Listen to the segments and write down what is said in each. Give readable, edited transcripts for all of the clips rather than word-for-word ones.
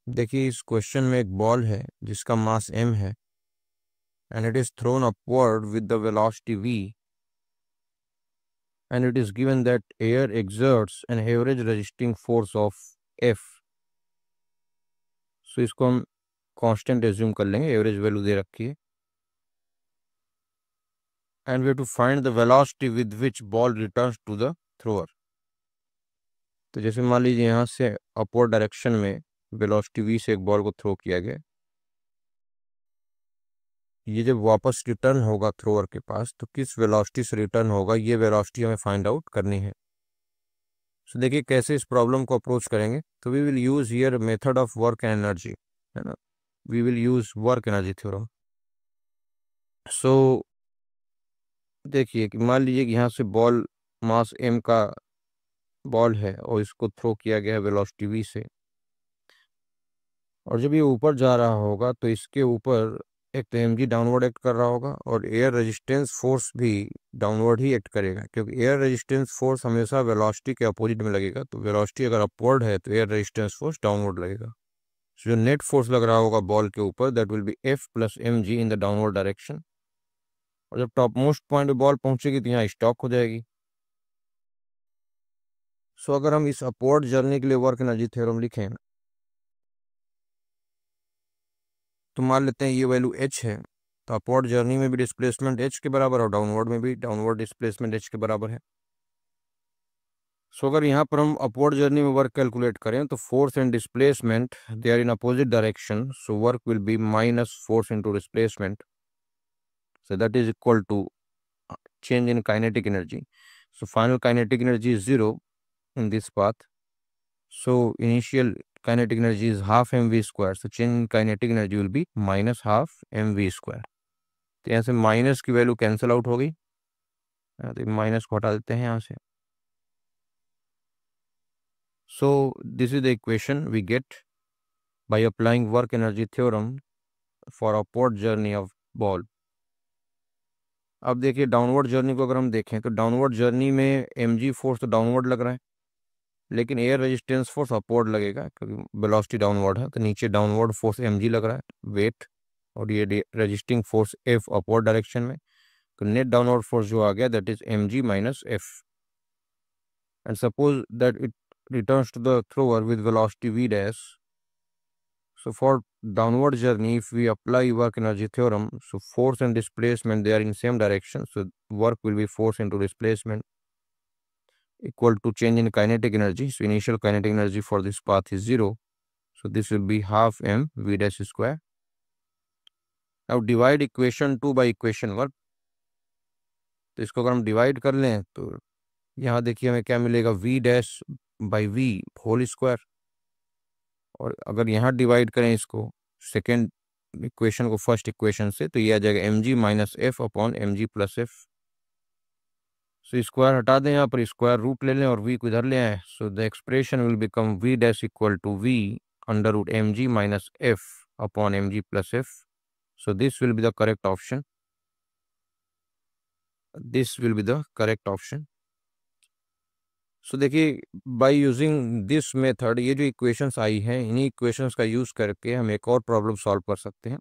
देखिए इस क्वेश्चन में एक बॉल है जिसका मास m है and it is thrown upward with the velocity v, and it is given that air exerts an average resisting force of F. सो इसको हम कांस्टेंट एज्यूम कर लेंगे, एवरेज वैल्यू दे रखी है, and we have to find the velocity with which ball returns to the thrower. तो जैसे मान लीजिए यहाँ से अपवर्ड डायरेक्शन में वेलोसिटी v से एक बॉल को थ्रो किया गया, ये जब वापस रिटर्न होगा थ्रोअर के पास तो किस वेलोसिटी से रिटर्न होगा, ये वेलोसिटी हमें फाइंड आउट करनी है। सो देखिए कैसे इस प्रॉब्लम को अप्रोच करेंगे। तो we will use here method of work and energy, है ना, we will use work energy theorem. So देखिए कि मान लीजिए कि यहाँ से बॉल मास m का बॉल है और इसको थ्रो किया गया है वेलोसिटी v से, और जब ये ऊपर जा रहा होगा तो इसके ऊपर एक तो mg डाउनवर्ड एक्ट कर रहा होगा और एयर रेजिस्टेंस फोर्स भी डाउनवर्ड ही एक्ट करेगा, क्योंकि एयर रेजिस्टेंस फोर्स हमेशा वेलोसिटी के अपोजिट में लगेगा। तो वेलोसिटी अगर अपवर्ड है तो एयर रेजिस्टेंस फोर्स डाउनवर्ड लगेगा। जो नेट फोर्स लग रहा होगा बॉल के ऊपर that will be F plus mg in the downward direction, और जब टॉप मोस्ट पॉइंट पे बॉल पहुंचेगी तो यहाँ स्टॉक हो जाएगी। सो अगर हम इस अपवर्ड जर्नी के लिए वर्क एनर्जी थ्योरम लिखें तो मान लेते हैं ये वैल्यू h है, तो अपवर्ड जर्नी में भी डिस्प्लेसमेंट h के बराबर और डाउनवर्ड में भी डाउनवर्ड डिस्प्लेसमेंट h के बराबर है। सो अगर यहाँ पर हम अपवर्ड जर्नी में वर्क कैलकुलेट करें तो force and displacement they are in opposite direction, so work will be minus force into displacement, so that is equal to change in kinetic energy. So final kinetic energy is 0 in this path, so initial kinetic energy is half mv square, so change in kinetic energy will be minus half mv square. तो यहाँ से minus की value cancel out हो गई, तो minus को हटा देते हैं यहाँ से। So this is the equation we get by applying work energy theorem for upward journey of ball. अब देखिए डाउनवर्ड जर्नी को अगर हम देखें तो डाउनवर्ड जर्नी में mg फोर्स तो डाउनवर्ड लग रहा है, लेकिन एयर रेजिस्टेंस फोर्स अपवर्ड लगेगा क्योंकि वेलोसिटी डाउनवर्ड है। तो नीचे डाउनवर्ड फोर्स mg लग रहा है वेट, और ये resisting force F upward direction में, तो नेट डाउनवर्ड फोर्स जो आ गया that is mg minus F। And suppose that it returns to the thrower with velocity v dash. So for downward journey, if we apply work energy theorem, so force and displacement, they are in same direction. So work will be force into displacement equal to change in kinetic energy. So initial kinetic energy for this path is 0. So this will be half m v dash square. Now divide equation 2 by equation 1. तो इसको अगर हम divide कर लें तो यहाँ देखिए हमें क्या मिलेगा, v dash by v whole square, और अगर यहाँ डिवाइड करें इसको सेकेंड इक्वेशन को फर्स्ट इक्वेशन से तो ये आ जाएगा mg minus F upon mg plus F. So square हटा दें, यहाँ पर स्क्वायर रूट ले लें और v को इधर ले आए, so the expression will become v dash equal to v under root mg minus F upon mg plus F. So this will be the correct option, this will be the correct option. So देखिए by using this method, ये जो equations आई हैं इन्हीं equations का use करके हम एक और प्रॉब्लम सॉल्व कर सकते हैं।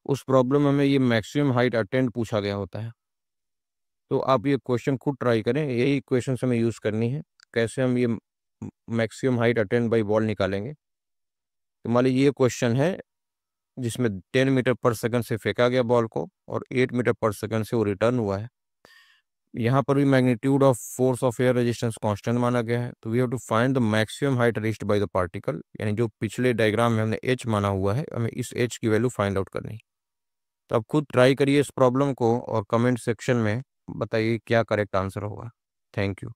उस प्रॉब्लम में ये मैक्सिमम हाइट अटेंड पूछा गया होता है, तो आप ये क्वेश्चन खुद ट्राई करें, यही इक्वेशन हमें यूज़ करनी है कैसे हम ये maximum height attend by ball निकालेंगे। तो मान लीजिए ये क्वेश्चन है जिसमें 10 मीटर पर सेकंड से फेंका गया बॉल को और 8 मीटर पर सेकंड से वो रिटर्न हुआ है। यहाँ पर भी magnitude of force of air resistance constant माना गया है, तो we have to find the maximum height reached by the particle, यानी जो पिछले डायग्राम में हमने h माना हुआ है हमें इस h की वैल्यू फाइंड आउट करनी। तो आप खुद ट्राई करिए इस प्रॉब्लम को और कमेंट सेक्शन में बताइए क्या करेक्ट आंसर होगा। Thank you.